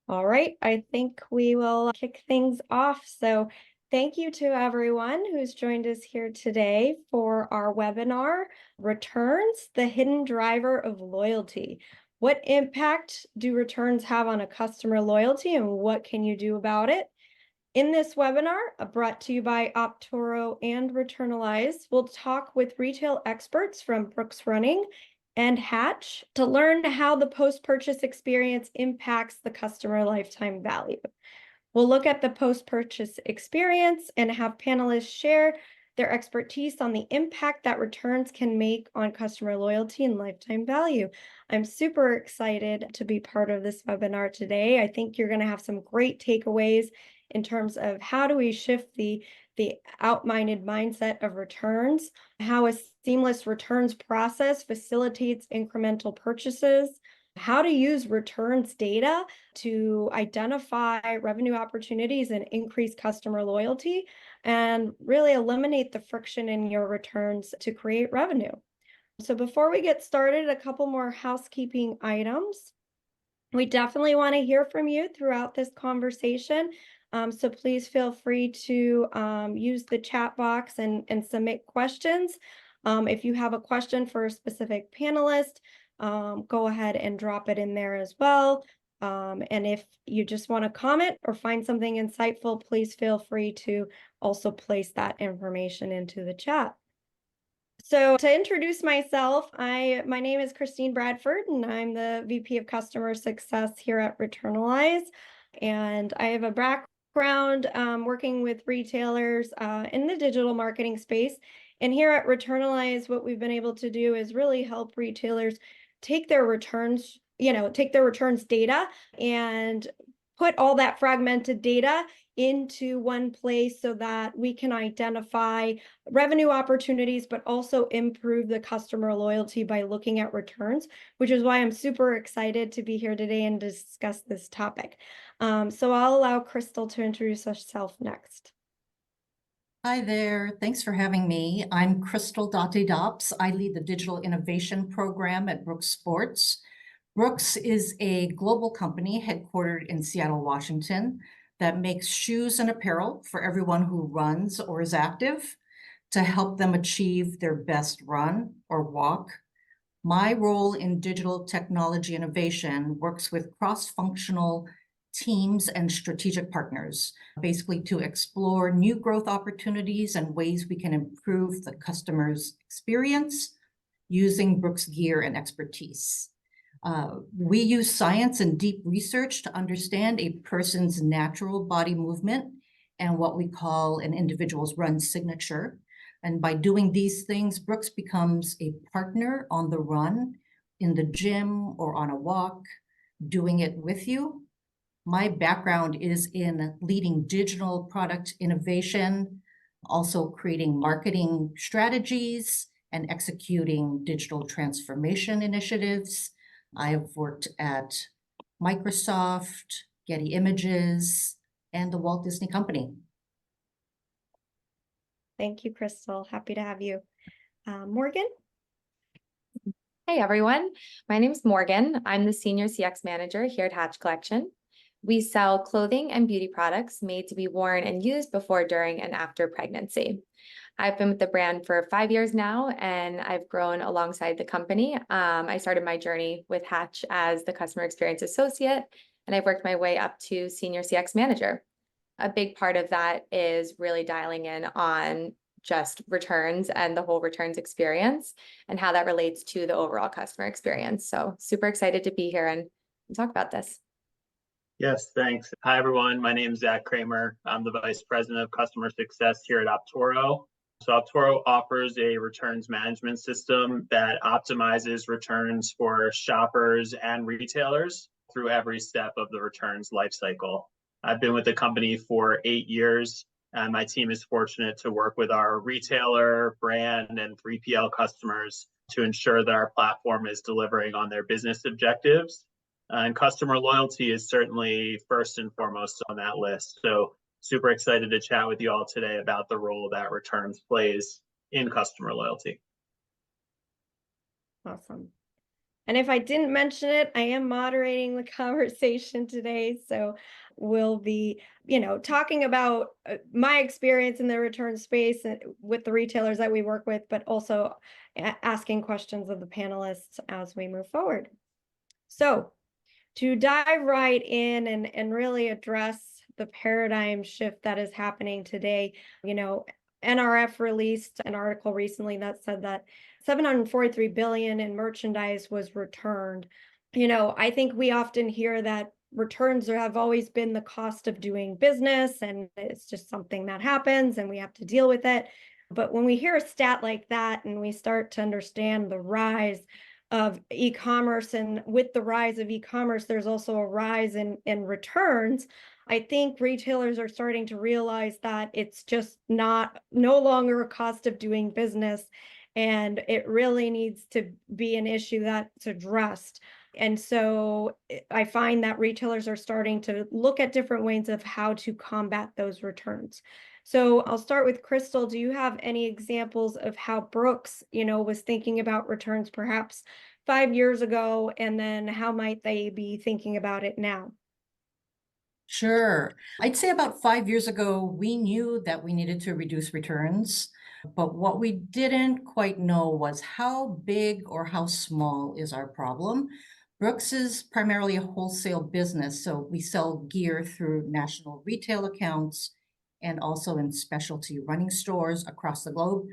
All right, I think we will kick things off. So thank you to everyone who's joined us here today for our webinar, Returns, the Hidden Driver of Loyalty. What impact do returns have on a customer loyalty and what can you do about it? In this webinar, brought to you by Optoro and Returnalyze, we'll talk with retail experts from Brooks Running and Hatch to learn how the post-purchase experience impacts the customer lifetime value. We'll look at the post-purchase experience and have panelists share their expertise on the impact that returns can make on customer loyalty and lifetime value. I'm super excited to be part of this webinar today. I think you're going to have some great takeaways in terms of how do we shift the out-minded mindset of returns, how a seamless returns process facilitates incremental purchases, how to use returns data to identify revenue opportunities and increase customer loyalty, and really eliminate the friction in your returns to create revenue. So before we get started, a couple more housekeeping items. We definitely want to hear from you throughout this conversation. So please feel free to use the chat box and submit questions. If you have a question for a specific panelist, go ahead and drop it in there as well. And if you just want to comment or find something insightful, please feel free to also place that information into the chat. So to introduce myself, my name is Christine Bradford, and I'm the VP of Customer Success here at Returnalyze. And I have a background working with retailers in the digital marketing space. And here at Returnalyze, what we've been able to do is really help retailers take their returns, take their returns data and put all that fragmented data into one place so that we can identify revenue opportunities, but also improve the customer loyalty by looking at returns, which is why I'm super excited to be here today and discuss this topic. So I'll allow Crystal to introduce herself next. Hi there. Thanks for having me. I'm Crystal Dops. I lead the Digital Innovation Program at Brooks Sports. Brooks is a global company headquartered in Seattle, Washington, that makes shoes and apparel for everyone who runs or is active to help them achieve their best run or walk. My role in digital technology innovation works with cross-functional teams and strategic partners, basically to explore new growth opportunities and ways we can improve the customer's experience using Brooks gear and expertise. We use science and deep research to understand a person's natural body movement and what we call an individual's run signature. And by doing these things, Brooks becomes a partner on the run, in the gym, or on a walk, doing it with you. My background is in leading digital product innovation, also creating marketing strategies and executing digital transformation initiatives. I've worked at Microsoft, Getty Images, and the Walt Disney Company. Thank you, Crystal. Happy to have you. Morgan? Hey, everyone. My name is Morgan. I'm the Senior CX Manager here at Hatch Collection. We sell clothing and beauty products made to be worn and used before, during, and after pregnancy. I've been with the brand for 5 years now, and I've grown alongside the company. I started my journey with Hatch as the Customer Experience Associate, and I've worked my way up to Senior CX Manager. A big part of that is really dialing in on just returns and the whole returns experience and how that relates to the overall customer experience. So super excited to be here and talk about this. Yes, thanks. Hi, everyone. My name is Zach Kramer. I'm the Vice President of Customer Success here at Optoro. So Optoro offers a returns management system that optimizes returns for shoppers and retailers through every step of the returns lifecycle. I've been with the company for 8 years, and my team is fortunate to work with our retailer, brand, and 3PL customers to ensure that our platform is delivering on their business objectives. And customer loyalty is certainly first and foremost on that list. So super excited to chat with you all today about the role that returns plays in customer loyalty. Awesome. And if I didn't mention it, I am moderating the conversation today. So we'll be, talking about my experience in the return space and with the retailers that we work with, but also asking questions of the panelists as we move forward. So to dive right in and really address the paradigm shift that is happening today, NRF released an article recently that said that 743 billion in merchandise was returned. I think we often hear that returns have always been the cost of doing business, and it's just something that happens and we have to deal with it. But when we hear a stat like that and we start to understand the rise of e-commerce, and with the rise of e-commerce, there's also a rise in returns. I think retailers are starting to realize that it's just no longer a cost of doing business, and it really needs to be an issue that's addressed. And so I find that retailers are starting to look at different ways of how to combat those returns. So I'll start with Crystal. Do you have any examples of how Brooks, was thinking about returns perhaps 5 years ago, and then how might they be thinking about it now? Sure. I'd say about 5 years ago, we knew that we needed to reduce returns, but what we didn't quite know was how big or how small is our problem. Brooks is primarily a wholesale business, so we sell gear through national retail accounts and also in specialty running stores across the globe.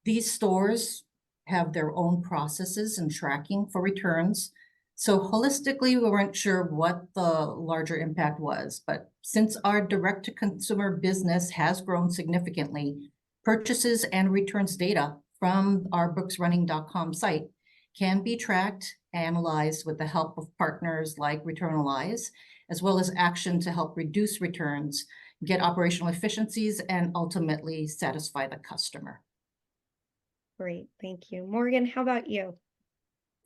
These stores have their own processes and tracking for returns. So holistically, we weren't sure what the larger impact was, but since our direct-to-consumer business has grown significantly, purchases and returns data from our brooksrunning.com site can be tracked, analyzed with the help of partners like Returnalyze, as well as action to help reduce returns, get operational efficiencies, and ultimately satisfy the customer. Great, thank you. Morgan, how about you?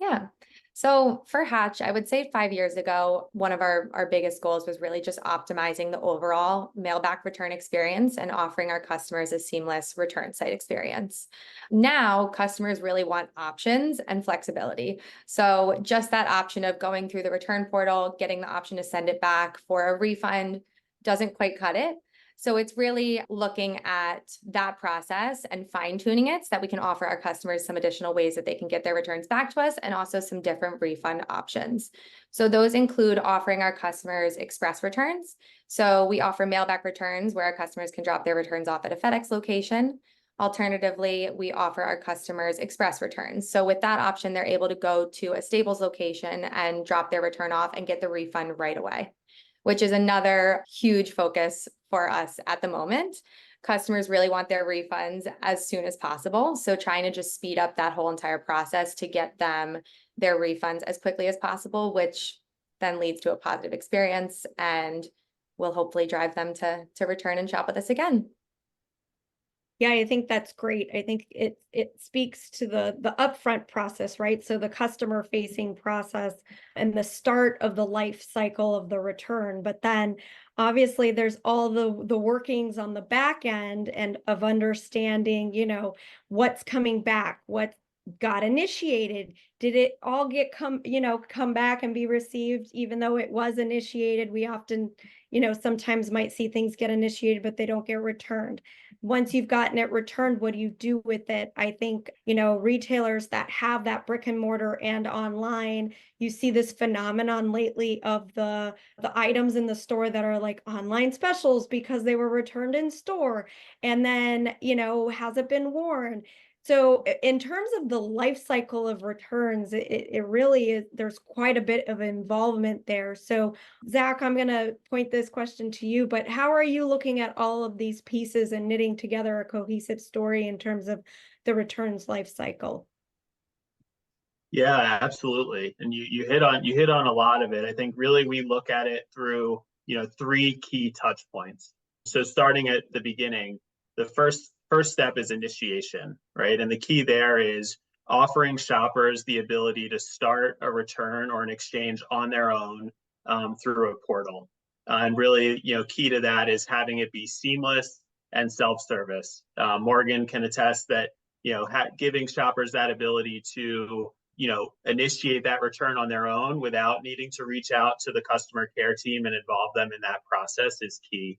Yeah. So for Hatch, I would say 5 years ago, one of our biggest goals was really just optimizing the overall mail back return experience and offering our customers a seamless return site experience. Now, customers really want options and flexibility. So just that option of going through the return portal, getting the option to send it back for a refund doesn't quite cut it. So it's really looking at that process and fine tuning it so that we can offer our customers some additional ways that they can get their returns back to us, and also some different refund options. So those include offering our customers express returns. So we offer mail back returns where our customers can drop their returns off at a FedEx location. Alternatively, we offer our customers express returns. So with that option, they're able to go to a Staples location and drop their return off and get the refund right away, which is another huge focus for us at the moment. Customers really want their refunds as soon as possible. So trying to just speed up that whole entire process to get them their refunds as quickly as possible, which then leads to a positive experience and will hopefully drive them to return and shop with us again. Yeah, I think that's great. I think it speaks to the upfront process, right? So the customer facing process and the start of the life cycle of the return. But then obviously there's all the workings on the back end and of understanding, what's coming back, what got initiated. Did it all come back and be received, even though it was initiated? We often, sometimes might see things get initiated, but they don't get returned. Once you've gotten it returned, what do you do with it? I think, retailers that have that brick and mortar and online, you see this phenomenon lately of the items in the store that are like online specials because they were returned in store. And then, has it been worn? So in terms of the life cycle of returns, it really is, there's quite a bit of involvement there. So Zach, I'm going to point this question to you, but how are you looking at all of these pieces and knitting together a cohesive story in terms of the returns life cycle? Yeah, absolutely. And you hit on a lot of it. I think really we look at it through, three key touch points. So starting at the beginning, the first step is initiation, right? And the key there is offering shoppers the ability to start a return or an exchange on their own through a portal. And really, key to that is having it be seamless and self-service. Morgan can attest that, giving shoppers that ability to initiate that return on their own without needing to reach out to the customer care team and involve them in that process is key.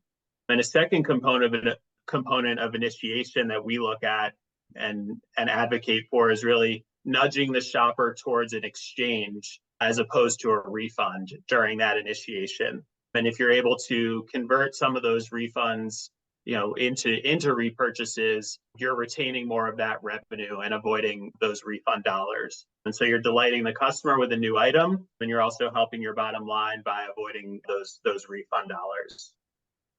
And a second component of initiation that we look at and advocate for is really nudging the shopper towards an exchange as opposed to a refund during that initiation. And if you're able to convert some of those refunds into repurchases, you're retaining more of that revenue and avoiding those refund dollars. And so you're delighting the customer with a new item, and you're also helping your bottom line by avoiding those refund dollars.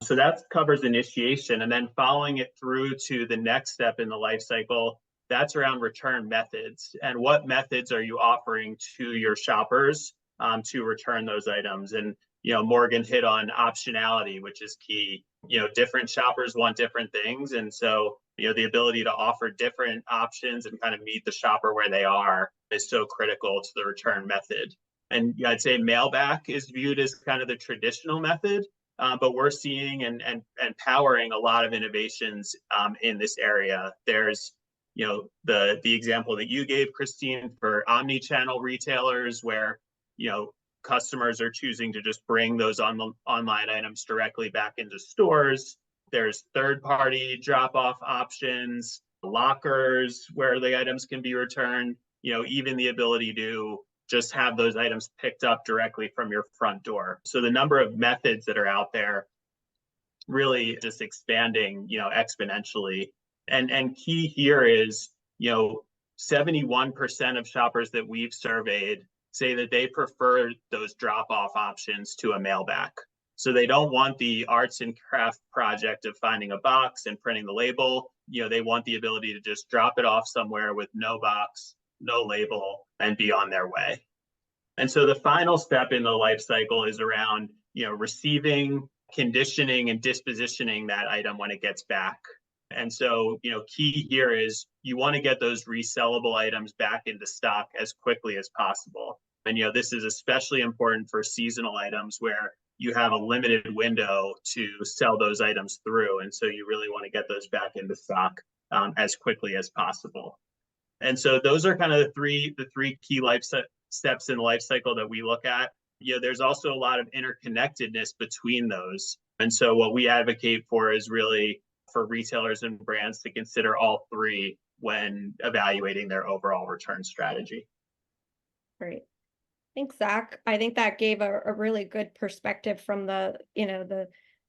So that covers initiation, and then following it through to the next step in the life cycle, that's around return methods. And what methods are you offering to your shoppers to return those items? And Morgan hit on optionality, which is key. Different shoppers want different things. And so, the ability to offer different options and kind of meet the shopper where they are is so critical to the return method. And I'd say mail back is viewed as kind of the traditional method, but we're seeing and powering a lot of innovations in this area. There's the example that you gave, Christine, for omni-channel retailers where customers are choosing to just bring those online items directly back into stores. There's third-party drop-off options, lockers where the items can be returned, even the ability to just have those items picked up directly from your front door. So the number of methods that are out there really just expanding, exponentially. And key here is, 71% of shoppers that we've surveyed say that they prefer those drop-off options to a mail back. So they don't want the arts and craft project of finding a box and printing the label. They want the ability to just drop it off somewhere with no box, no label, and be on their way. And so the final step in the life cycle is around, receiving, conditioning, and dispositioning that item when it gets back. And so, key here is you want to get those resellable items back into stock as quickly as possible. And, this is especially important for seasonal items where you have a limited window to sell those items through. And so you really want to get those back into stock as quickly as possible. And so those are kind of the three key steps in the life cycle that we look at. There's also a lot of interconnectedness between those. And so what we advocate for is really for retailers and brands to consider all three when evaluating their overall return strategy. Great. Thanks, Zach. I think that gave a really good perspective from the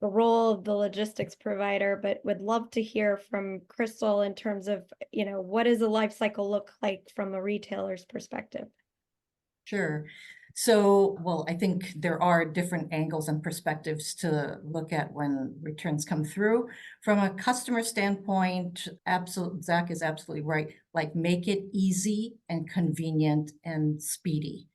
role of the logistics provider, but would love to hear from Crystal in terms of, what does the life cycle look like from a retailer's perspective? Sure. So, well, I think there are different angles and perspectives to look at when returns come through. From a customer standpoint, Zach is absolutely right. Like, make it easy and convenient and speedy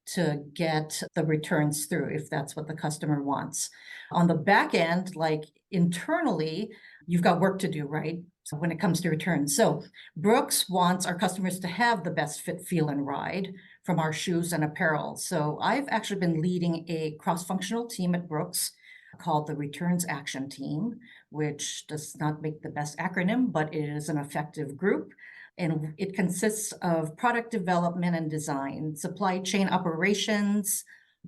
to get the returns through if that's what the customer wants. On the back end, like internally, you've got work to do, right? So when it comes to returns. So Brooks wants our customers to have the best fit, feel, and ride from our shoes and apparel. So I've actually been leading a cross-functional team at Brooks called the Returns Action Team, which does not make the best acronym, but it is an effective group. And it consists of product development and design, supply chain operations,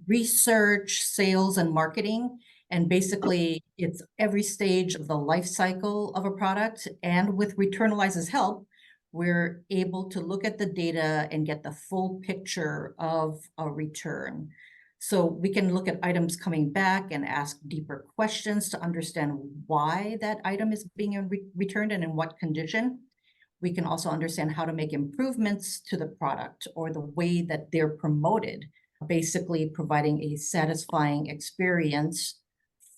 research, sales, and marketing. And basically, it's every stage of the life cycle of a product. And with Returnalyze's help, we're able to look at the data and get the full picture of a return. So we can look at items coming back and ask deeper questions to understand why that item is being returned and in what condition. We can also understand how to make improvements to the product or the way that they're promoted, basically providing a satisfying experience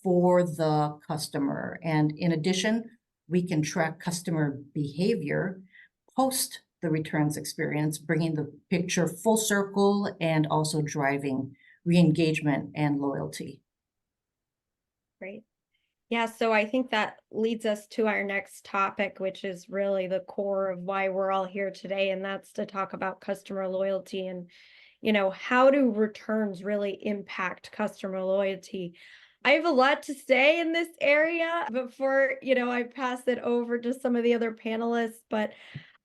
for the customer. And in addition, we can track customer behavior post the returns experience, bringing the picture full circle and also driving re-engagement and loyalty. Great. Yeah, so I think that leads us to our next topic, which is really the core of why we're all here today, and that's to talk about customer loyalty and, how do returns really impact customer loyalty? I have a lot to say in this area before, I pass it over to some of the other panelists, but,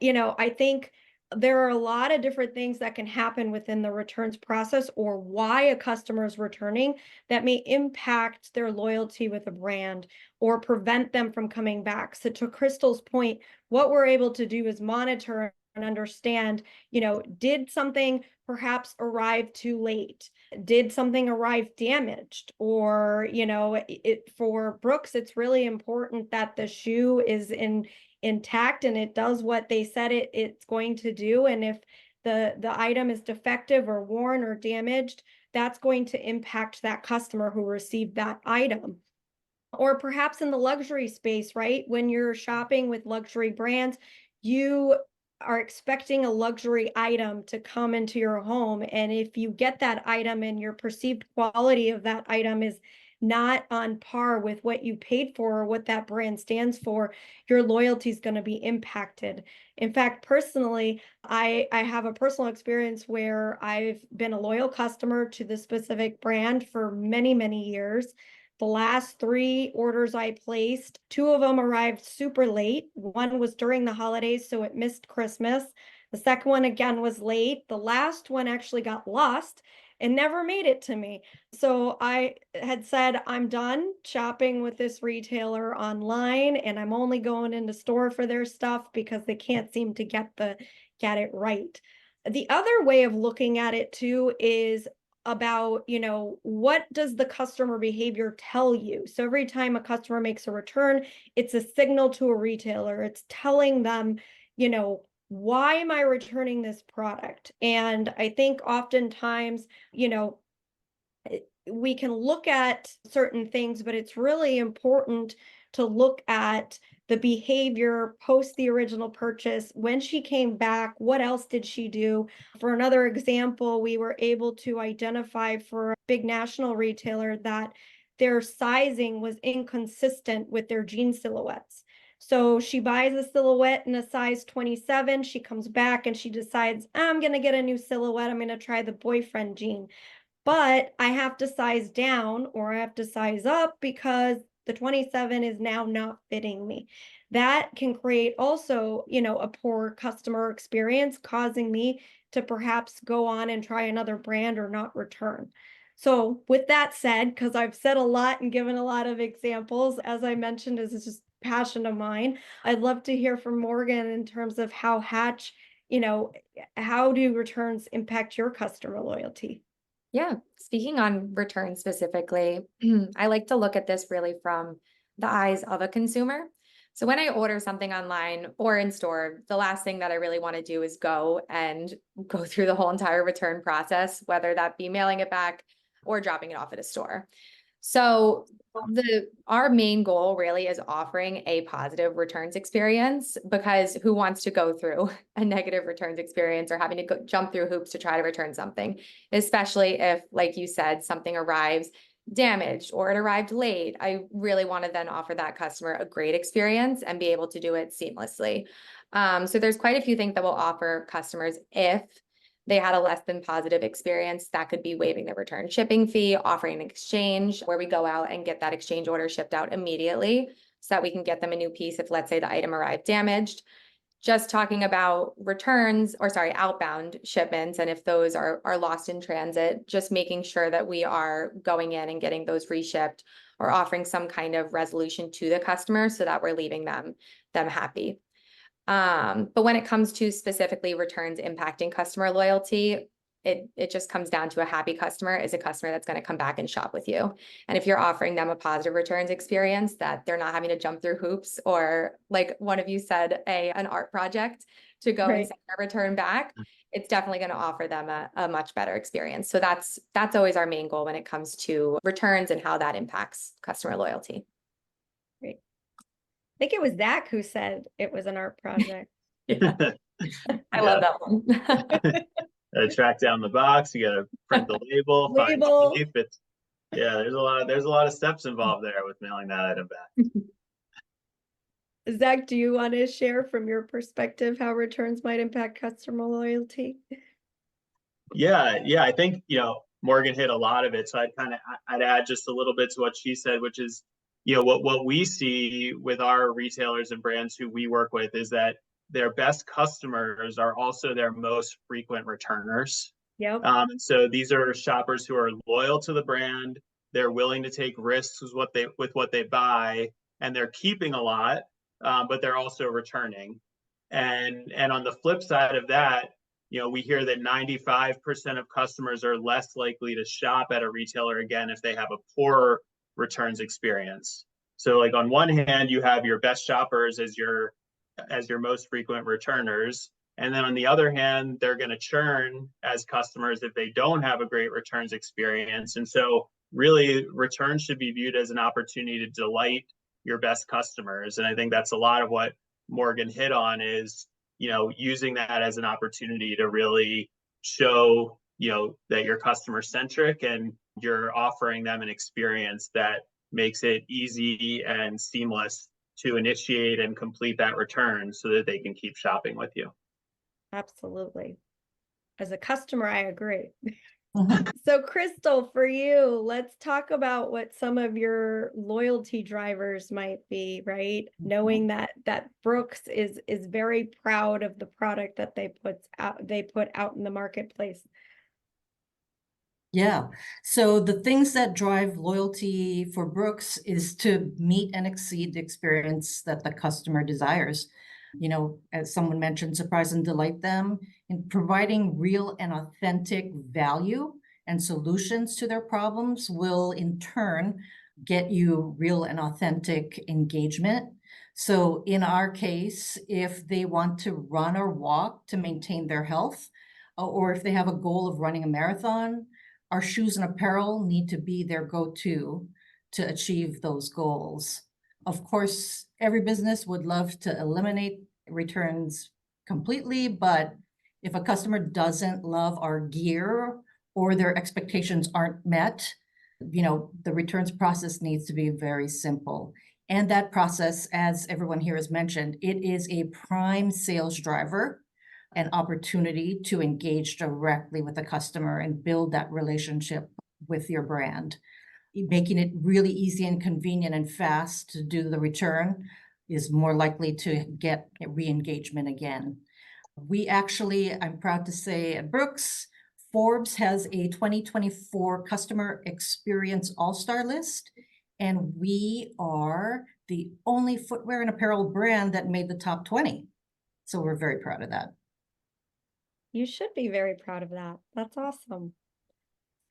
I think there are a lot of different things that can happen within the returns process or why a customer is returning that may impact their loyalty with a brand or prevent them from coming back. So to Crystal's point, what we're able to do is monitor and understand, did something perhaps arrive too late? Did something arrive damaged? Or, for Brooks, it's really important that the shoe is intact and it does what they said it's going to do. And if the item is defective or worn or damaged, that's going to impact that customer who received that item. Or perhaps in the luxury space, right? When you're shopping with luxury brands, you are expecting a luxury item to come into your home. And if you get that item and your perceived quality of that item is not on par with what you paid for or what that brand stands for, your loyalty is going to be impacted. In fact, personally, I have a personal experience where I've been a loyal customer to the specific brand for many, many years. The last 3 orders I placed, 2 of them arrived super late. One was during the holidays, so it missed Christmas. The second one again was late. The last one actually got lost and never made it to me. So I had said, I'm done shopping with this retailer online and I'm only going into store for their stuff because they can't seem to get it right. The other way of looking at it too is about, what does the customer behavior tell you? So every time a customer makes a return, it's a signal to a retailer. It's telling them, why am I returning this product? And I think oftentimes, we can look at certain things, but it's really important to look at the behavior post the original purchase. When she came back, what else did she do? For another example, we were able to identify for a big national retailer that their sizing was inconsistent with their jean silhouettes. So she buys a silhouette in a size 27. She comes back and she decides, I'm going to get a new silhouette. I'm going to try the boyfriend jean. But I have to size down or I have to size up because the 27 is now not fitting me. That can create also, a poor customer experience, causing me to perhaps go on and try another brand or not return. So with that said, because I've said a lot and given a lot of examples, as I mentioned, is just passion of mine, I'd love to hear from Morgan in terms of how Hatch, how do returns impact your customer loyalty? Yeah, speaking on returns specifically, I like to look at this really from the eyes of a consumer. So when I order something online or in store, the last thing that I really want to do is go through the whole entire return process, whether that be mailing it back or dropping it off at a store. So our main goal really is offering a positive returns experience, because who wants to go through a negative returns experience or having to jump through hoops to try to return something, especially if, like you said, something arrives damaged or it arrived late. I really want to then offer that customer a great experience and be able to do it seamlessly. So there's quite a few things that we'll offer customers if they had a less than positive experience. That could be waiving the return shipping fee, offering an exchange where we go out and get that exchange order shipped out immediately so that we can get them a new piece if, let's say, the item arrived damaged. Just talking about outbound shipments, and if those are lost in transit, just making sure that we are going in and getting those reshipped or offering some kind of resolution to the customer so that we're leaving them happy. But when it comes to specifically returns impacting customer loyalty, it just comes down to a happy customer is a customer that's going to come back and shop with you. And if you're offering them a positive returns experience, that they're not having to jump through hoops or, like one of you said, an art project to go and send a return back, it's definitely going to offer them a much better experience. So that's always our main goal when it comes to returns and how that impacts customer loyalty. Great. I think it was Zach who said it was an art project. I love that one. Gotta track down the box. You gotta print the label, find tape. There's a lot of steps involved there with mailing that item back. Zach, do you want to share from your perspective how returns might impact customer loyalty? Yeah, I think Morgan hit a lot of it, so I'd add just a little bit to what she said, which is what we see with our retailers and brands who we work with is that their best customers are also their most frequent returners. Yep. And so these are shoppers who are loyal to the brand. They're willing to take risks with what they buy, and they're keeping a lot, but they're also returning. And on the flip side of that, we hear that 95% of customers are less likely to shop at a retailer again if they have a poor returns experience. So like on one hand, you have your best shoppers as your most frequent returners. And then on the other hand, they're going to churn as customers if they don't have a great returns experience. And so really returns should be viewed as an opportunity to delight your best customers. And I think that's a lot of what Morgan hit on is, using that as an opportunity to really show, that you're customer centric and you're offering them an experience that makes it easy and seamless to initiate and complete that return so that they can keep shopping with you. Absolutely. As a customer, I agree. So Crystal, for you, let's talk about what some of your loyalty drivers might be, right? Knowing that Brooks is very proud of the product that they put out in the marketplace. Yeah. So the things that drive loyalty for Brooks is to meet and exceed the experience that the customer desires. As someone mentioned, surprise and delight them in providing real and authentic value and solutions to their problems will in turn get you real and authentic engagement. So in our case, if they want to run or walk to maintain their health, or if they have a goal of running a marathon, our shoes and apparel need to be their go-to to achieve those goals. Of course, every business would love to eliminate returns completely, but if a customer doesn't love our gear or their expectations aren't met, the returns process needs to be very simple. And that process, as everyone here has mentioned, it is a prime sales driver, an opportunity to engage directly with the customer and build that relationship with your brand. Making it really easy and convenient and fast to do the return is more likely to get re-engagement again. We actually, I'm proud to say at Brooks, Forbes has a 2024 Customer Experience All-Star list, and we are the only footwear and apparel brand that made the top 20. So we're very proud of that. You should be very proud of that. That's awesome.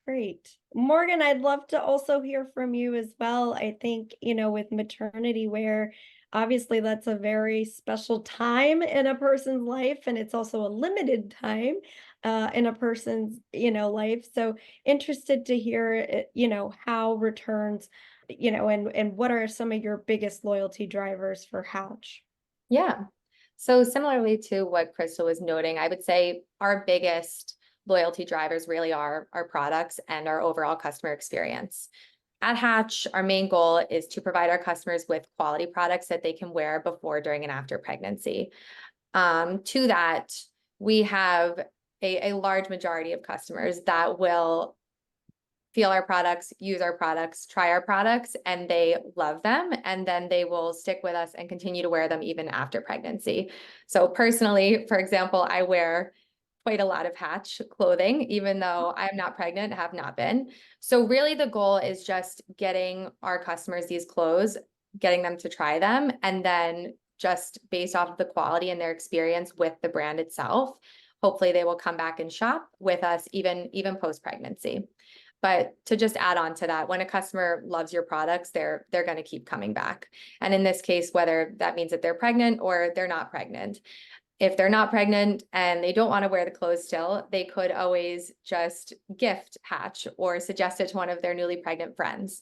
Great. Morgan, I'd love to also hear from you as well. I think, with maternity wear, obviously that's a very special time in a person's life, and it's also a limited time in a person's, life. So interested to hear, how returns, and what are some of your biggest loyalty drivers for Hatch? Yeah. So similarly to what Crystal was noting, I would say our biggest loyalty drivers really are our products and our overall customer experience. At Hatch, our main goal is to provide our customers with quality products that they can wear before, during, and after pregnancy. To that, we have a large majority of customers that will feel our products, use our products, try our products, and they love them. And then they will stick with us and continue to wear them even after pregnancy. So personally, for example, I wear quite a lot of Hatch clothing, even though I'm not pregnant, have not been. So really the goal is just getting our customers these clothes, getting them to try them, and then just based off of the quality and their experience with the brand itself, hopefully they will come back and shop with us even post-pregnancy. But to just add on to that, when a customer loves your products, they're going to keep coming back. And in this case, whether that means that they're pregnant or they're not pregnant. If they're not pregnant and they don't want to wear the clothes still, they could always just gift Hatch or suggest it to one of their newly pregnant friends.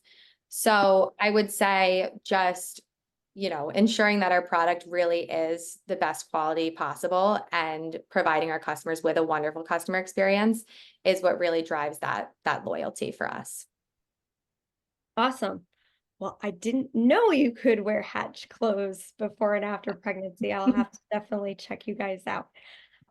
So I would say just, ensuring that our product really is the best quality possible and providing our customers with a wonderful customer experience is what really drives that loyalty for us. Awesome. Well, I didn't know you could wear Hatch clothes before and after pregnancy. I'll have to definitely check you guys out.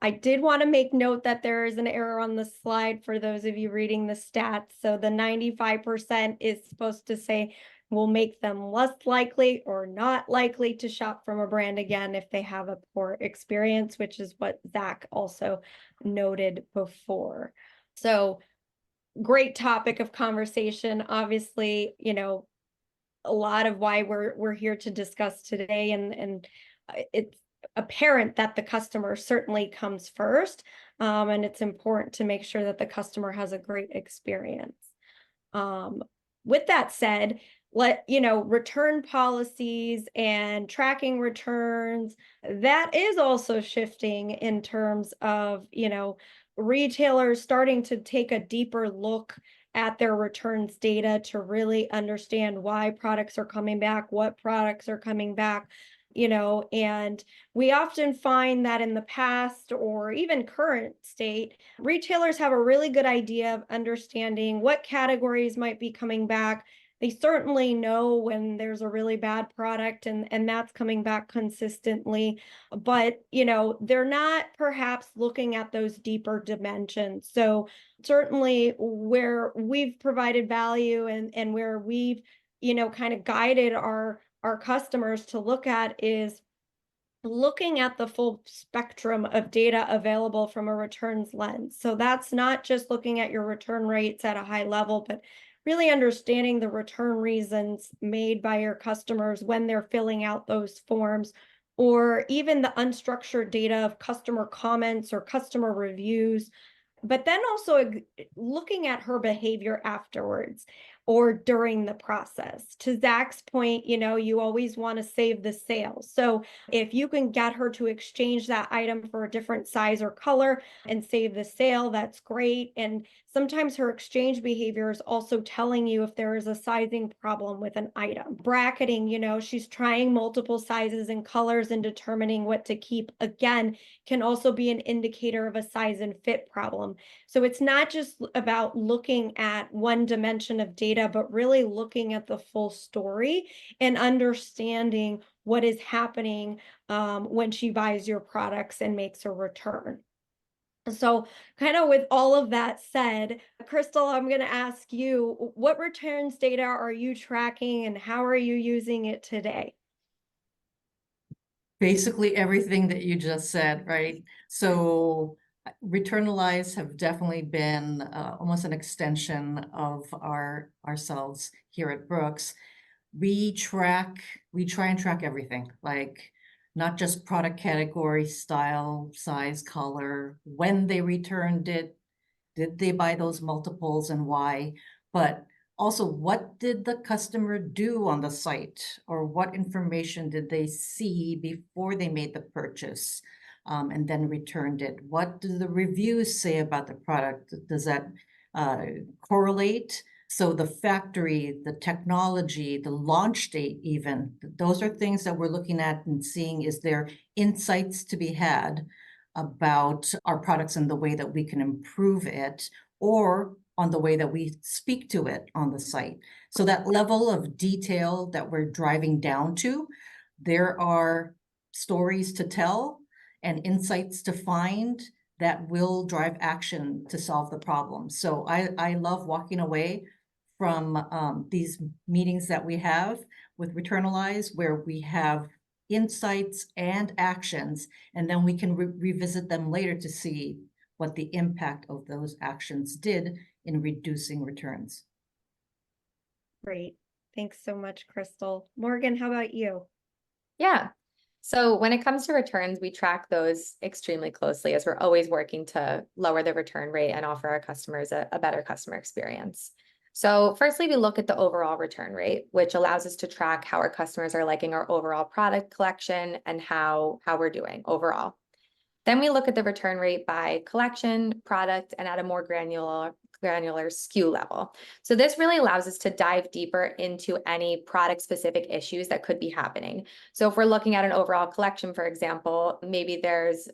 I did want to make note that there is an error on the slide for those of you reading the stats. So the 95% is supposed to say will make them less likely or not likely to shop from a brand again if they have a poor experience, which is what Zach also noted before. So great topic of conversation. Obviously, a lot of why we're here to discuss today, and it's apparent that the customer certainly comes first, and it's important to make sure that the customer has a great experience. With that said, return policies and tracking returns, that is also shifting in terms of, retailers starting to take a deeper look at their returns data to really understand why products are coming back, what products are coming back, and we often find that in the past or even current state, retailers have a really good idea of understanding what categories might be coming back. They certainly know when there's a really bad product and that's coming back consistently, but they're not perhaps looking at those deeper dimensions. So certainly where we've provided value and where we've kind of guided our customers to look at is looking at the full spectrum of data available from a returns lens. So that's not just looking at your return rates at a high level, but really understanding the return reasons made by your customers when they're filling out those forms, or even the unstructured data of customer comments or customer reviews. But then also looking at her behavior afterwards or during the process. To Zach's point, you always want to save the sale. So if you can get her to exchange that item for a different size or color and save the sale, that's great. And sometimes her exchange behavior is also telling you if there is a sizing problem with an item. Bracketing, she's trying multiple sizes and colors and determining what to keep, again, can also be an indicator of a size and fit problem. So it's not just about looking at one dimension of data, but really looking at the full story and understanding what is happening when she buys your products and makes a return. So kind of with all of that said, Crystal, I'm going to ask you, what returns data are you tracking and how are you using it today? Basically everything that you just said, right? So Returnalyze have definitely been almost an extension of ourselves here at Brooks. We try and track everything, like not just product category, style, size, color, when they returned it, did they buy those multiples and why, but also what did the customer do on the site, or what information did they see before they made the purchase and then returned it? What do the reviews say about the product? Does that correlate? So the factory, the technology, the launch date, even, those are things that we're looking at and seeing, is there insights to be had about our products and the way that we can improve it, or on the way that we speak to it on the site. So that level of detail that we're driving down to, there are stories to tell and insights to find that will drive action to solve the problem. So I love walking away from these meetings that we have with Returnalyze, where we have insights and actions, and then we can revisit them later to see what the impact of those actions did in reducing returns. Great. Thanks so much, Crystal. Morgan, how about you? Yeah. So when it comes to returns, we track those extremely closely, as we're always working to lower the return rate and offer our customers a better customer experience. So firstly, we look at the overall return rate, which allows us to track how our customers are liking our overall product collection and how we're doing overall. Then we look at the return rate by collection, product, and at a more granular SKU level. So this really allows us to dive deeper into any product specific issues that could be happening. So if we're looking at an overall collection, for example, maybe there's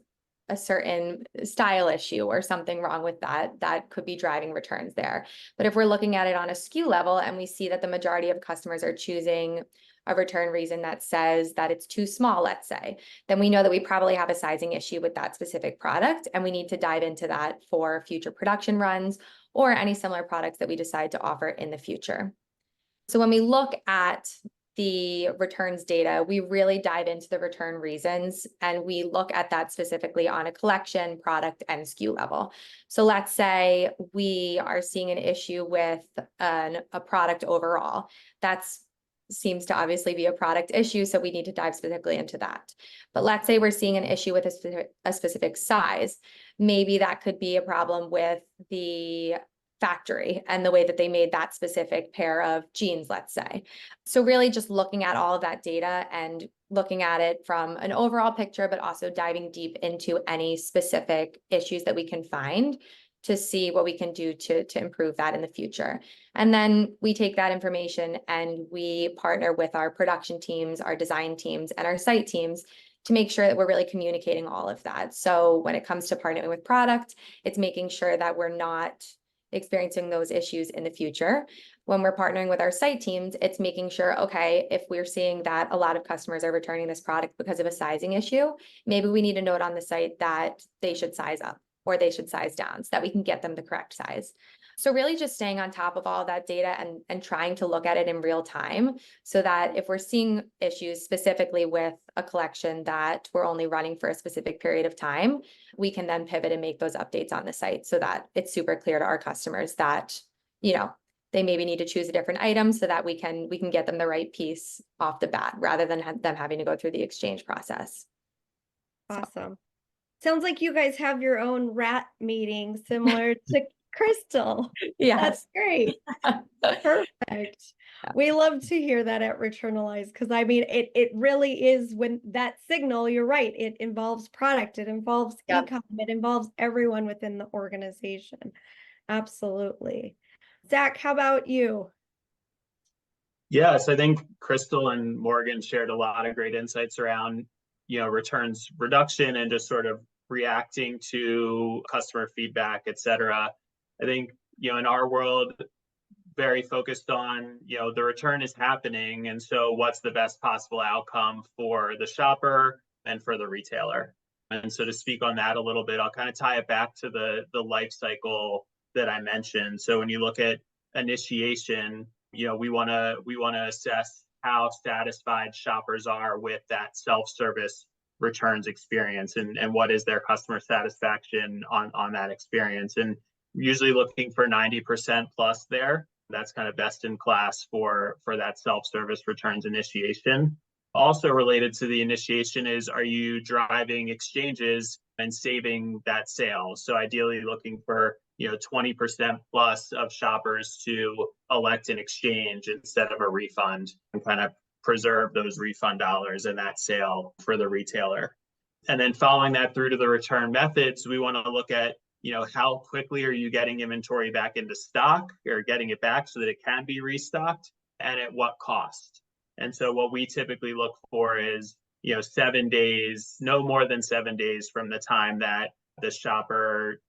a certain style issue or something wrong with that could be driving returns there. But if we're looking at it on a SKU level and we see that the majority of customers are choosing a return reason that says that it's too small, let's say, then we know that we probably have a sizing issue with that specific product, and we need to dive into that for future production runs or any similar products that we decide to offer in the future. So when we look at the returns data, we really dive into the return reasons, and we look at that specifically on a collection, product, and SKU level. So let's say we are seeing an issue with a product overall. That's seems to obviously be a product issue, so we need to dive specifically into that. But let's say we're seeing an issue with a specific size. Maybe that could be a problem with the factory and the way that they made that specific pair of jeans, let's say. So really just looking at all of that data and looking at it from an overall picture, but also diving deep into any specific issues that we can find to see what we can do to improve that in the future. And then we take that information and we partner with our production teams, our design teams, and our site teams to make sure that we're really communicating all of that. So when it comes to partnering with product, it's making sure that we're not experiencing those issues in the future. When we're partnering with our site teams, it's making sure, okay, if we're seeing that a lot of customers are returning this product because of a sizing issue, maybe we need a note on the site that they should size up or they should size down so that we can get them the correct size. So really just staying on top of all that data and trying to look at it in real time so that if we're seeing issues specifically with a collection that we're only running for a specific period of time, we can then pivot and make those updates on the site so that it's super clear to our customers that, you know, they maybe need to choose a different item so that we can get them the right piece off the bat rather than them having to go through the exchange process. Awesome. Sounds like you guys have your own rat meeting similar to Crystal. Yes. That's great. Perfect. We love to hear that at Returnalyze because I mean it really is when that signal, you're right, it involves product, it involves e-com, it involves everyone within the organization. Absolutely. Zach, how about you? Yes, I think Crystal and Morgan shared a lot of great insights around, returns reduction and just sort of reacting to customer feedback, et cetera. I think, in our world, very focused on, the return is happening. And so what's the best possible outcome for the shopper and for the retailer? And so to speak on that a little bit, I'll kind of tie it back to the life cycle that I mentioned. So when you look at initiation, we want to assess how satisfied shoppers are with that self-service returns experience and what is their customer satisfaction on that experience. And usually looking for 90% plus there. That's kind of best in class for that self-service returns initiation. Also related to the initiation is, are you driving exchanges and saving that sale? So ideally looking for 20% plus of shoppers to elect an exchange instead of a refund and kind of preserve those refund dollars and that sale for the retailer. And then following that through to the return methods, we want to look at how quickly are you getting inventory back into stock or getting it back so that it can be restocked and at what cost. And so what we typically look for is, 7 days, no more than 7 days from the time that the shopper,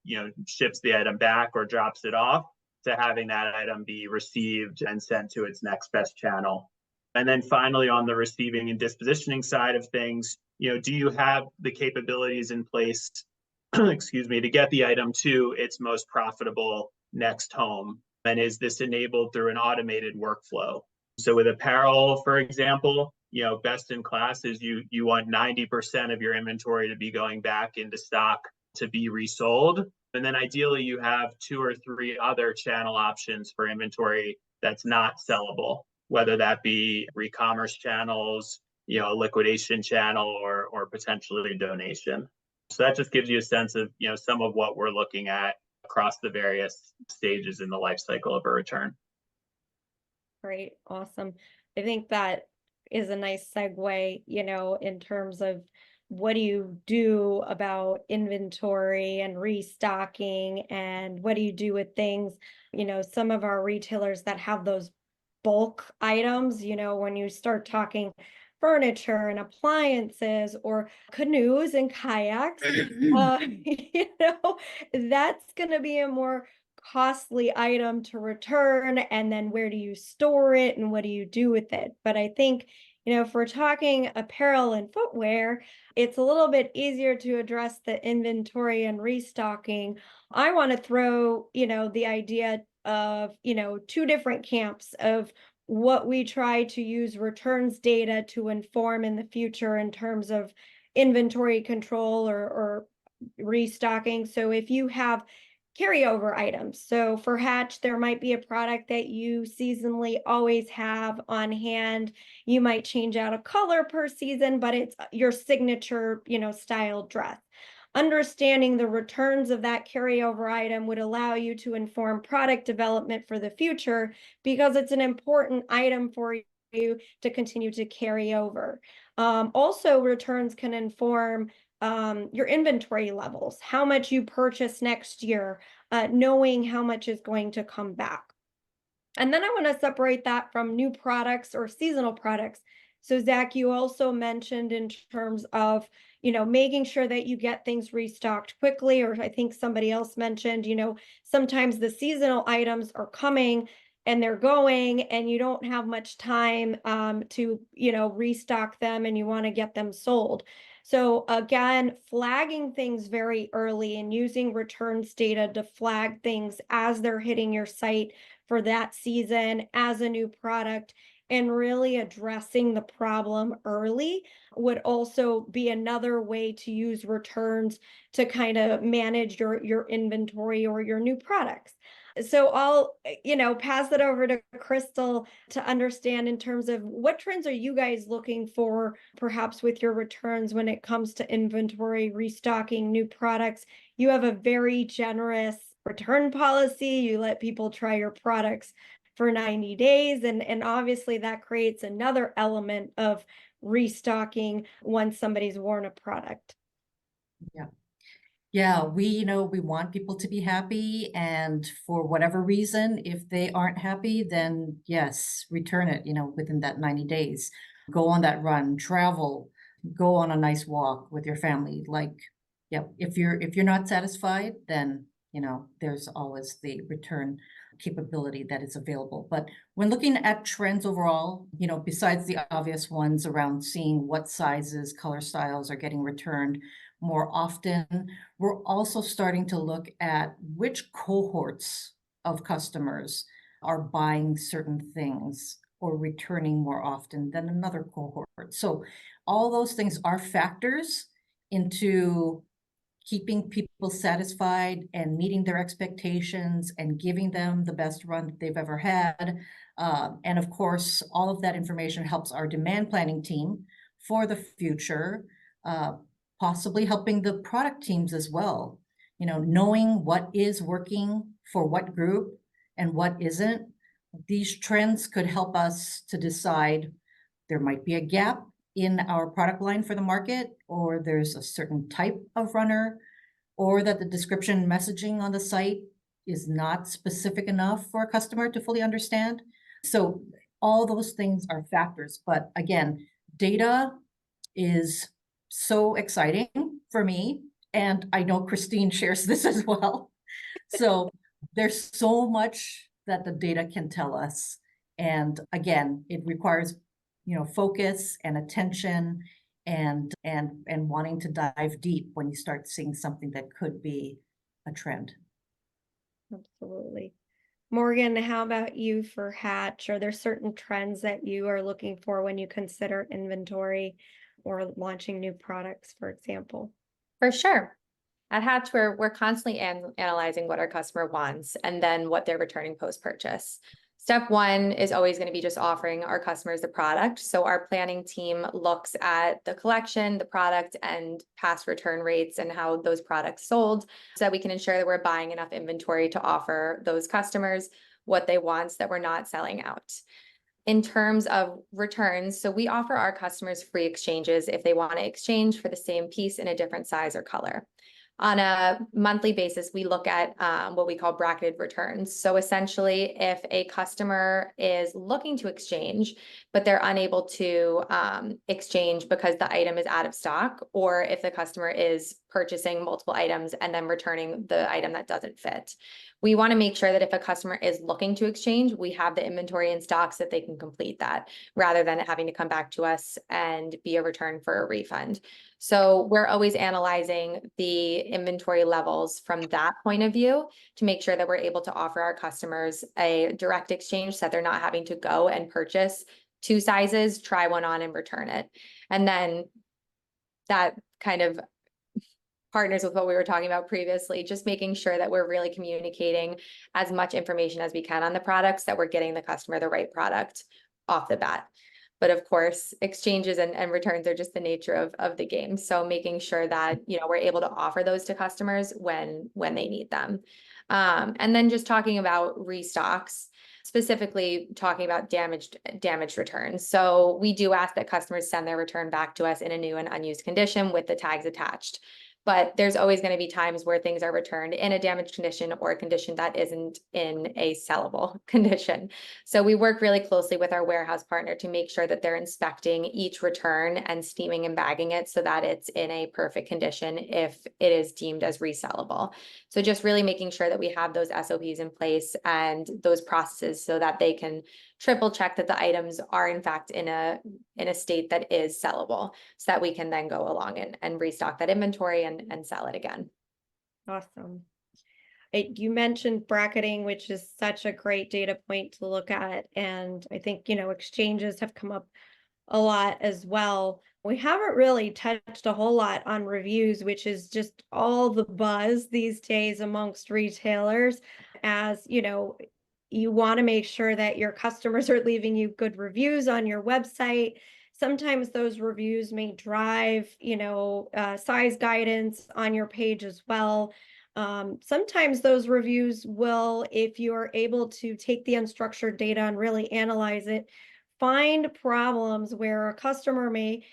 ships the item back or drops it off to having that item be received and sent to its next best channel. And then finally, on the receiving and dispositioning side of things, do you have the capabilities in place excuse me, to get the item to its most profitable next home? And is this enabled through an automated workflow? So with apparel, for example, best in class is you want 90% of your inventory to be going back into stock to be resold. And then ideally you have 2 or 3 other channel options for inventory that's not sellable, whether that be e-commerce channels, a liquidation channel or potentially donation. So that just gives you a sense of, some of what we're looking at across the various stages in the life cycle of a return. Great. Awesome. I think that is a nice segue, in terms of what do you do about inventory and restocking and what do you do with things, some of our retailers that have those bulk items, when you start talking furniture and appliances or canoes and kayaks, that's going to be a more costly item to return, and then where do you store it and what do you do with it? But I think, if we're talking apparel and footwear, it's a little bit easier to address the inventory and restocking. I want to throw, the idea of, two different camps of what we try to use returns data to inform in the future in terms of inventory control or restocking. So if you have carryover items, so for Hatch, there might be a product that you seasonally always have on hand. You might change out a color per season, but it's your signature, style dress. Understanding the returns of that carryover item would allow you to inform product development for the future because it's an important item for you to continue to carry over. Also, returns can inform your inventory levels, how much you purchase next year, knowing how much is going to come back. And then I want to separate that from new products or seasonal products. So Zach, you also mentioned in terms of, making sure that you get things restocked quickly, or I think somebody else mentioned, sometimes the seasonal items are coming and they're going and you don't have much time to, restock them and you want to get them sold. So again, flagging things very early and using returns data to flag things as they're hitting your site for that season as a new product and really addressing the problem early would also be another way to use returns to kind of manage your inventory or your new products. So I'll, pass it over to Crystal to understand in terms of what trends are you guys looking for, perhaps with your returns when it comes to inventory, restocking new products. You have a very generous return policy. You let people try your products for 90 days. And obviously that creates another element of restocking once somebody's worn a product. Yeah. Yeah, we want people to be happy, and for whatever reason, if they aren't happy, then yes, return it, within that 90 days. Go on that run, travel, go on a nice walk with your family. Like, yeah, if you're not satisfied, then, there's always the return capability that is available. But when looking at trends overall, besides the obvious ones around seeing what sizes, color styles are getting returned more often, we're also starting to look at which cohorts of customers are buying certain things or returning more often than another cohort. So all those things are factors into keeping people satisfied and meeting their expectations and giving them the best run that they've ever had. And of course, all of that information helps our demand planning team for the future, possibly helping the product teams as well. Knowing what is working for what group and what isn't. These trends could help us to decide there might be a gap in our product line for the market, or there's a certain type of runner, or that the description messaging on the site is not specific enough for a customer to fully understand. So all those things are factors. But again, data is so exciting for me. And I know Christine shares this as well. So there's so much that the data can tell us. And again, it requires, focus and attention and wanting to dive deep when you start seeing something that could be a trend. Absolutely. Morgan, how about you for Hatch? Are there certain trends that you are looking for when you consider inventory or launching new products, for example? For sure. At Hatch, we're constantly analyzing what our customer wants and then what they're returning post-purchase. Step one is always going to be just offering our customers the product. So our planning team looks at the collection, the product, and past return rates and how those products sold so that we can ensure that we're buying enough inventory to offer those customers what they want so that we're not selling out. In terms of returns, so we offer our customers free exchanges if they want to exchange for the same piece in a different size or color. On a monthly basis, we look at what we call bracketed returns. So essentially, if a customer is looking to exchange, but they're unable to exchange because the item is out of stock, or if the customer is purchasing multiple items and then returning the item that doesn't fit, we want to make sure that if a customer is looking to exchange, we have the inventory in stock so that they can complete that rather than having to come back to us and be a return for a refund. So we're always analyzing the inventory levels from that point of view to make sure that we're able to offer our customers a direct exchange so that they're not having to go and purchase 2 sizes, try one on and return it. And then that kind of partners with what we were talking about previously, just making sure that we're really communicating as much information as we can on the products, that we're getting the customer the right product off the bat. But of course, exchanges and returns are just the nature of the game. So making sure that, you know, we're able to offer those to customers when they need them. And then just talking about restocks, specifically talking about damaged returns. So we do ask that customers send their return back to us in a new and unused condition with the tags attached. But there's always going to be times where things are returned in a damaged condition or a condition that isn't in a sellable condition. So we work really closely with our warehouse partner to make sure that they're inspecting each return and steaming and bagging it so that it's in a perfect condition if it is deemed as resellable. So just really making sure that we have those SOPs in place and those processes so that they can triple check that the items are in fact in a state that is sellable, so that we can then go along and restock that inventory and sell it again. Awesome. You mentioned bracketing, which is such a great data point to look at. And I think, you know, exchanges have come up a lot as well. We haven't really touched a whole lot on reviews, which is just all the buzz these days amongst retailers. As you know, you want to make sure that your customers are leaving you good reviews on your website. Sometimes those reviews may drive, you know, size guidance on your page as well. Sometimes those reviews will, if you are able to take the unstructured data and really analyze it, find problems where a customer may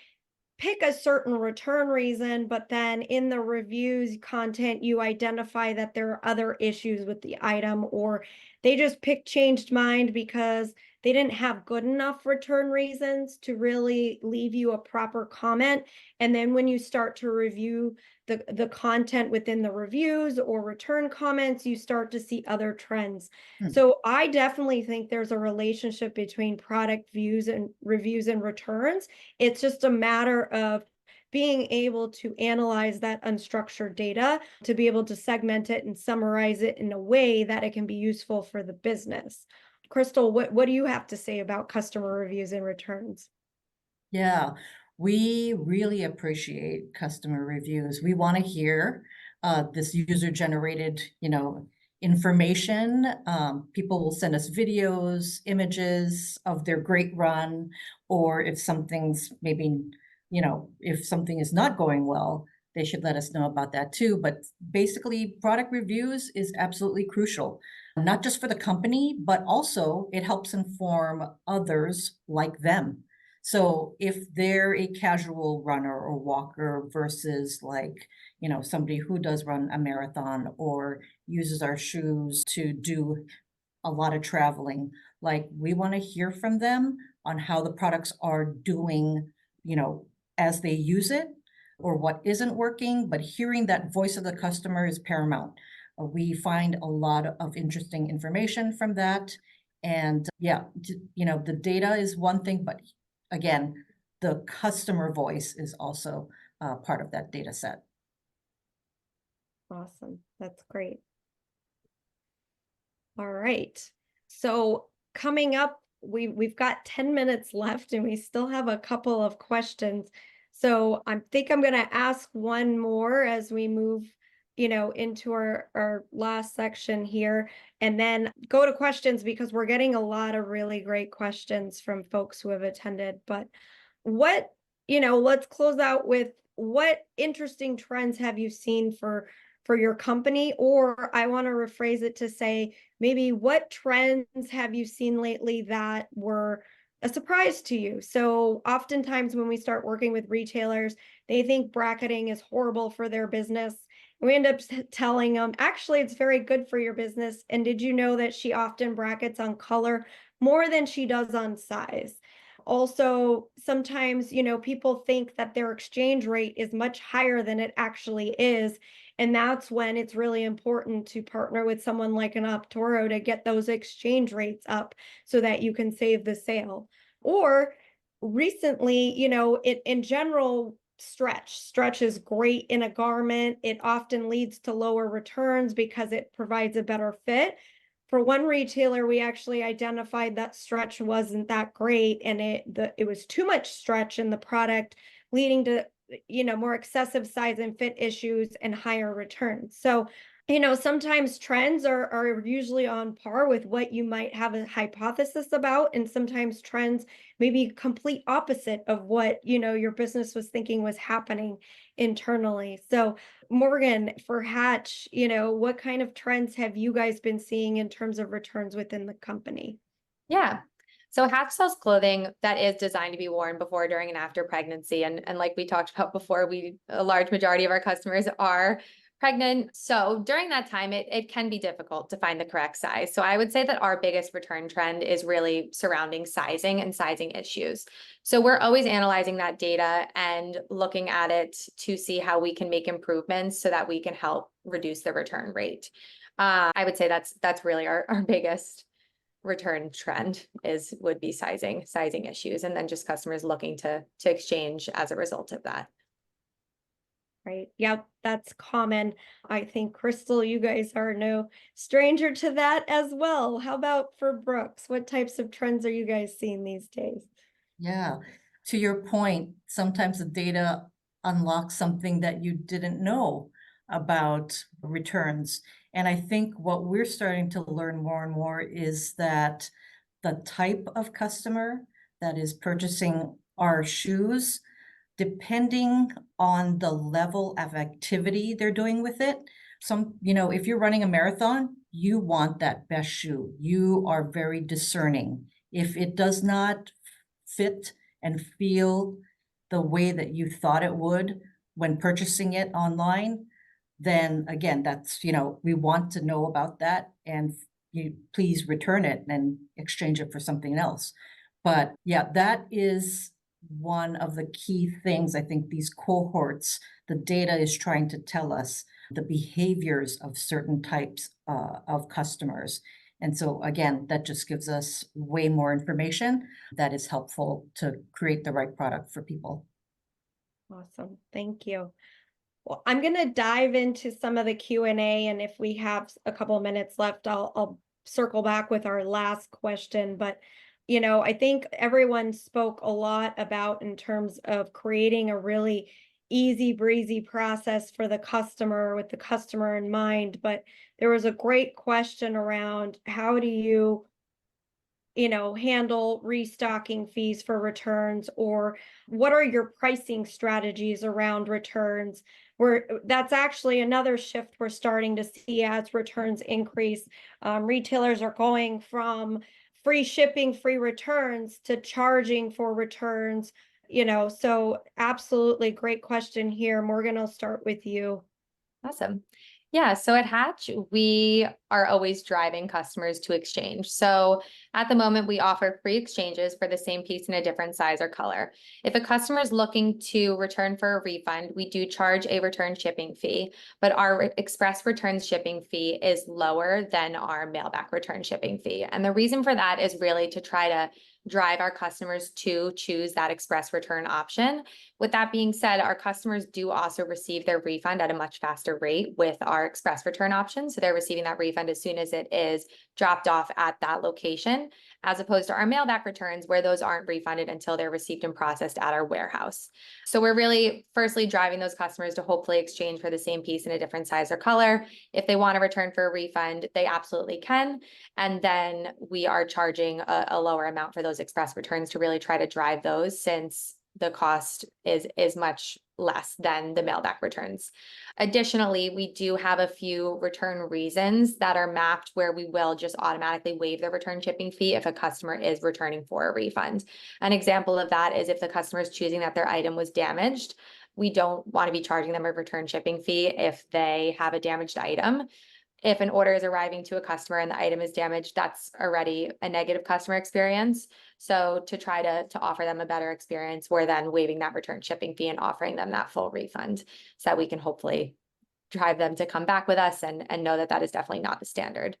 pick a certain return reason, but then in the reviews content, you identify that there are other issues with the item, or they just changed mind because they didn't have good enough return reasons to really leave you a proper comment. And then when you start to review the content within the reviews or return comments, you start to see other trends. So I definitely think there's a relationship between product views and reviews and returns. It's just a matter of being able to analyze that unstructured data to be able to segment it and summarize it in a way that it can be useful for the business. Crystal, what do you have to say about customer reviews and returns? Yeah, we really appreciate customer reviews. We want to hear this user-generated, you know, information. People will send us videos, images of their great run, or if something's maybe, you know, if something is not going well, they should let us know about that too. But basically, product reviews is absolutely crucial, not just for the company, but also it helps inform others like them. So if they're a casual runner or walker versus like, you know, somebody who does run a marathon or uses our shoes to do a lot of traveling, like we want to hear from them on how the products are doing, you know, as they use it or what isn't working, but hearing that voice of the customer is paramount. We find a lot of interesting information from that. And yeah, you know, the data is one thing, but again, the customer voice is also part of that data set. Awesome. That's great. All right. So coming up, we've got 10 minutes left and we still have a couple of questions. So I think I'm going to ask one more as we move, you know, into our last section here, and then go to questions because we're getting a lot of really great questions from folks who have attended. But what, you know, let's close out with what interesting trends have you seen for your company? Or I want to rephrase it to say, maybe what trends have you seen lately that were a surprise to you? So oftentimes when we start working with retailers, they think bracketing is horrible for their business. We end up telling them, actually, it's very good for your business. And did you know that she often brackets on color more than she does on size? Also, sometimes, people think that their exchange rate is much higher than it actually is. And that's when it's really important to partner with someone like an Optoro to get those exchange rates up so that you can save the sale. Or recently, in general, stretch is great in a garment. It often leads to lower returns because it provides a better fit. For one retailer, we actually identified that stretch wasn't that great, and it was too much stretch in the product, leading to more excessive size and fit issues and higher returns. So sometimes trends are usually on par with what you might have a hypothesis about, and sometimes trends may be complete opposite of what your business was thinking was happening internally. So Morgan, for Hatch, what kind of trends have you guys been seeing in terms of returns within the company? Yeah. So Hatch sells clothing that is designed to be worn before, during, and after pregnancy. And like we talked about before, a large majority of our customers are pregnant. So during that time, it can be difficult to find the correct size. So I would say that our biggest return trend is really surrounding sizing and sizing issues. So we're always analyzing that data and looking at it to see how we can make improvements so that we can help reduce the return rate. I would say that's really our biggest return trend would be sizing issues, and then just customers looking to exchange as a result of that. Right. Yep, that's common. I think, Crystal, you guys are no stranger to that as well. How about for Brooks? What types of trends are you guys seeing these days? Yeah, to your point, sometimes the data unlocks something that you didn't know about returns. And I think what we're starting to learn more and more is that the type of customer that is purchasing our shoes, depending on the level of activity they're doing with it. If you're running a marathon, you want that best shoe. You are very discerning. If it does not fit and feel the way that you thought it would when purchasing it online, then again, that's, we want to know about that, and you please return it and exchange it for something else. But yeah, that is one of the key things. I think these cohorts, the data is trying to tell us the behaviors of certain types of customers. And so again, that just gives us way more information that is helpful to create the right product for people. Awesome. Thank you. Well, I'm going to dive into some of the Q&A, and if we have a couple of minutes left, I'll circle back with our last question. But, I think everyone spoke a lot about in terms of creating a really easy breezy process for the customer with the customer in mind. But there was a great question around how do you handle restocking fees for returns, or what are your pricing strategies around returns? That's actually another shift we're starting to see as returns increase. Retailers are going from free shipping, free returns to charging for returns, so absolutely great question here. Morgan, I'll start with you. Awesome. Yeah, so at Hatch, we are always driving customers to exchange. So at the moment, we offer free exchanges for the same piece in a different size or color. If a customer is looking to return for a refund, we do charge a return shipping fee, but our express returns shipping fee is lower than our mailback return shipping fee. And the reason for that is really to try to drive our customers to choose that express return option. With that being said, our customers do also receive their refund at a much faster rate with our express return option. So they're receiving that refund as soon as it is dropped off at that location, as opposed to our mailback returns where those aren't refunded until they're received and processed at our warehouse. So we're really firstly driving those customers to hopefully exchange for the same piece in a different size or color. If they want to return for a refund, they absolutely can. And then we are charging a lower amount for those express returns to really try to drive those, since the cost is much less than the mailback returns. Additionally, we do have a few return reasons that are mapped where we will just automatically waive the return shipping fee if a customer is returning for a refund. An example of that is if the customer is choosing that their item was damaged, we don't want to be charging them a return shipping fee if they have a damaged item. if an order is arriving to a customer and the item is damaged, that's already a negative customer experience. So to try to offer them a better experience, we're then waiving that return shipping fee and offering them that full refund so that we can hopefully drive them to come back with us and know that that is definitely not the standard.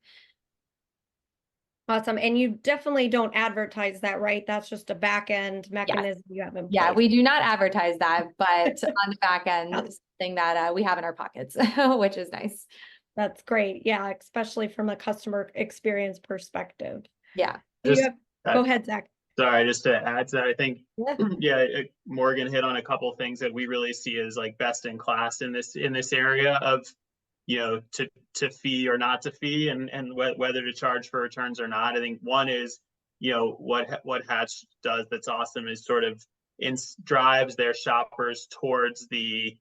Awesome. And you definitely don't advertise that, right? That's just a back end mechanism you have in Yeah, place. we do not advertise that, but on the back end, something that we have in our pockets, which is nice. That's great. Yeah, especially from a customer experience perspective. Yeah. Just, Go ahead, Zach. sorry, just to add to that, I think, Yeah. Morgan hit on a couple of things that we really see as like best in class in this area of, to fee or not to fee, and whether to charge for returns or not. I think one is, what Hatch does that's awesome is sort of drives their shoppers towards the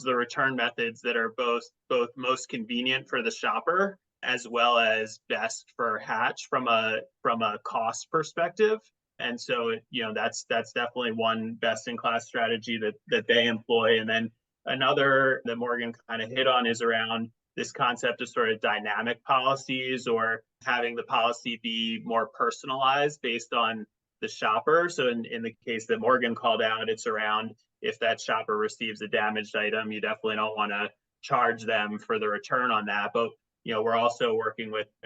return methods that are both most convenient for the shopper as well as best for Hatch from a cost perspective. And so, that's definitely one best in class strategy that they employ. And then another that Morgan kind of hit on is around this concept of sort of dynamic policies, or having the policy be more personalized based on the shopper. So in the case that Morgan called out, it's around if that shopper receives a damaged item, you definitely don't want to charge them for the return on that. But we're also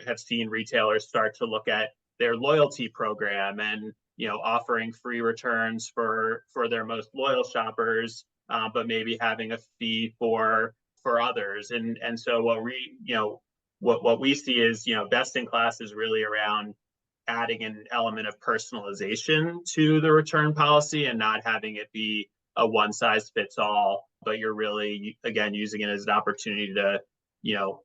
have seen retailers start to look at their loyalty program and offering free returns for their most loyal shoppers, but maybe having a fee for others. And so what we see is best in class is really around adding an element of personalization to the return policy and not having it be a one size fits all, but you're really, again, using it as an opportunity to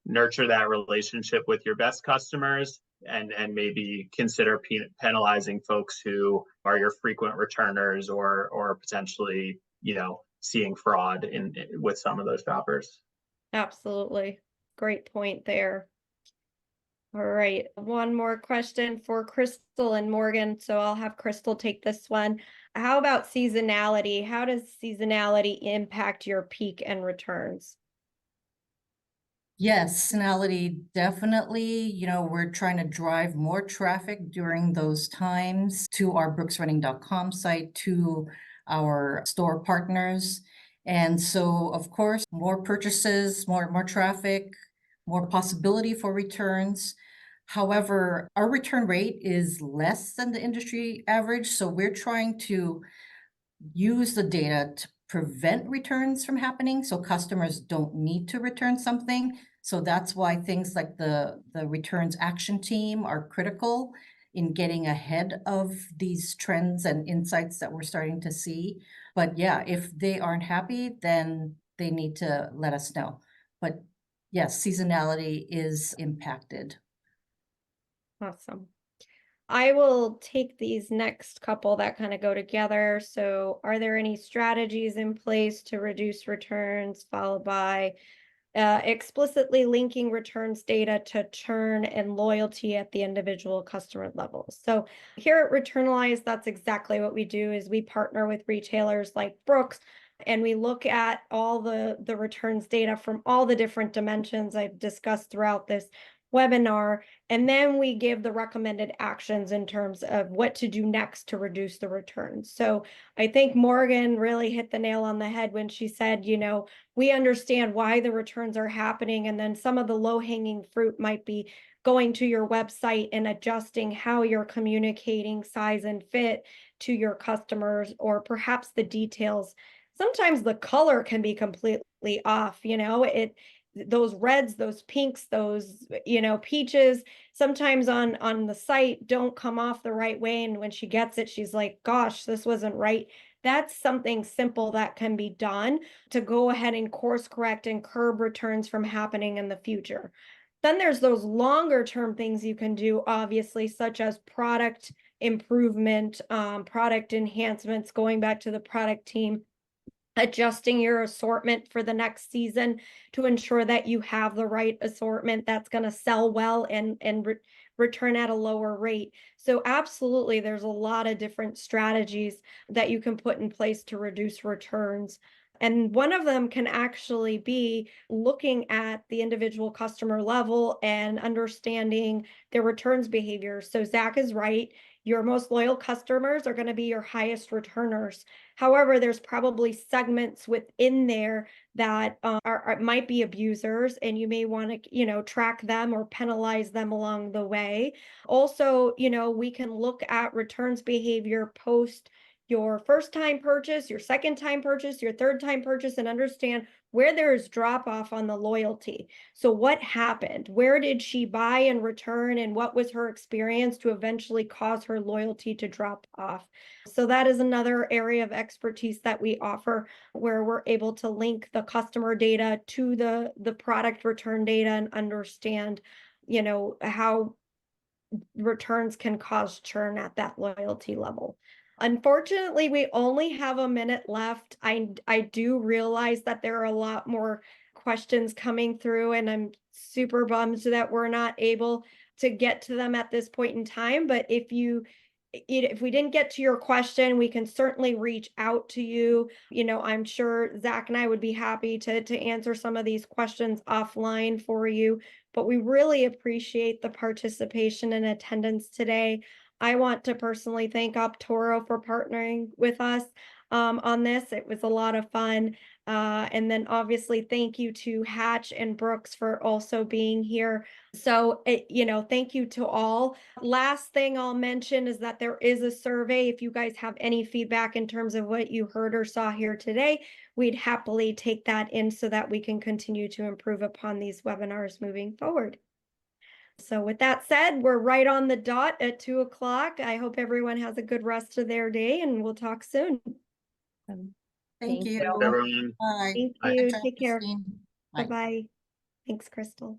nurture that relationship with your best customers, and maybe consider penalizing folks who are your frequent returners, or potentially seeing fraud with some of those shoppers. Absolutely. Great point there. All right. One more question for Crystal and Morgan. So I'll have Crystal take this one. How about seasonality? How does seasonality impact your peak and returns? Yes, seasonality, definitely. We're trying to drive more traffic during those times to our brooksrunning.com site, to our store partners. And so, of course, more purchases, more traffic, more possibility for returns. However, our return rate is less than the industry average. So we're trying to use the data to prevent returns from happening, so customers don't need to return something. So that's why things like the returns action team are critical in getting ahead of these trends and insights that we're starting to see. But yeah, if they aren't happy, then they need to let us know. But yes, seasonality is impacted. Awesome. I will take these next couple that kind of go together. So are there any strategies in place to reduce returns, followed by explicitly linking returns data to churn and loyalty at the individual customer levels? So here at Returnalyze, that's exactly what we do. Is we partner with retailers like Brooks, and we look at all the returns data from all the different dimensions I've discussed throughout this webinar, and then we give the recommended actions in terms of what to do next to reduce the returns. So I think Morgan really hit the nail on the head when she said, we understand why the returns are happening, and then some of the low-hanging fruit might be going to your website and adjusting how you're communicating size and fit to your customers, or perhaps the details. Sometimes the color can be completely off, those reds, those pinks, those, peaches, sometimes on the site don't come off the right way. And when she gets it, she's like, gosh, this wasn't right. That's something simple that can be done to go ahead and course correct and curb returns from happening in the future. Then there's those longer term things you can do, obviously, such as product improvement, product enhancements, going back to the product team, adjusting your assortment for the next season to ensure that you have the right assortment that's going to sell well and return at a lower rate. So absolutely, there's a lot of different strategies that you can put in place to reduce returns. And one of them can actually be looking at the individual customer level and understanding their returns behavior. So Zach is right. Your most loyal customers are going to be your highest returners. However, there's probably segments within there that might be abusers, and you may want to, track them or penalize them along the way. Also, we can look at returns behavior post your first time purchase, your second time purchase, your third time purchase, and understand where there is drop off on the loyalty. So what happened? Where did she buy and return, and what was her experience to eventually cause her loyalty to drop off? So that is another area of expertise that we offer, where we're able to link the customer data to the product return data and understand, how returns can cause churn at that loyalty level. Unfortunately, we only have a minute left. I do realize that there are a lot more questions coming through, and I'm super bummed that we're not able to get to them at this point in time. But if we didn't get to your question, we can certainly reach out to you. I'm sure Zach and I would be happy to answer some of these questions offline for you. But we really appreciate the participation and attendance today. I want to personally thank Optoro for partnering with us on this. It was a lot of fun. And then obviously thank you to Hatch and Brooks for also being here. So, thank you to all. Last thing I'll mention is that there is a survey. If you guys have any feedback in terms of what you heard or saw here today, we'd happily take that in so that we can continue to improve upon these webinars moving forward. So with that said, we're right on the dot at 2 o'clock. I hope everyone has a good rest of their day, and we'll talk soon. Thank you. Everyone. Bye. Thank Bye. you. Thanks, Take care. Christine. Bye. Bye-bye. Thanks, Crystal.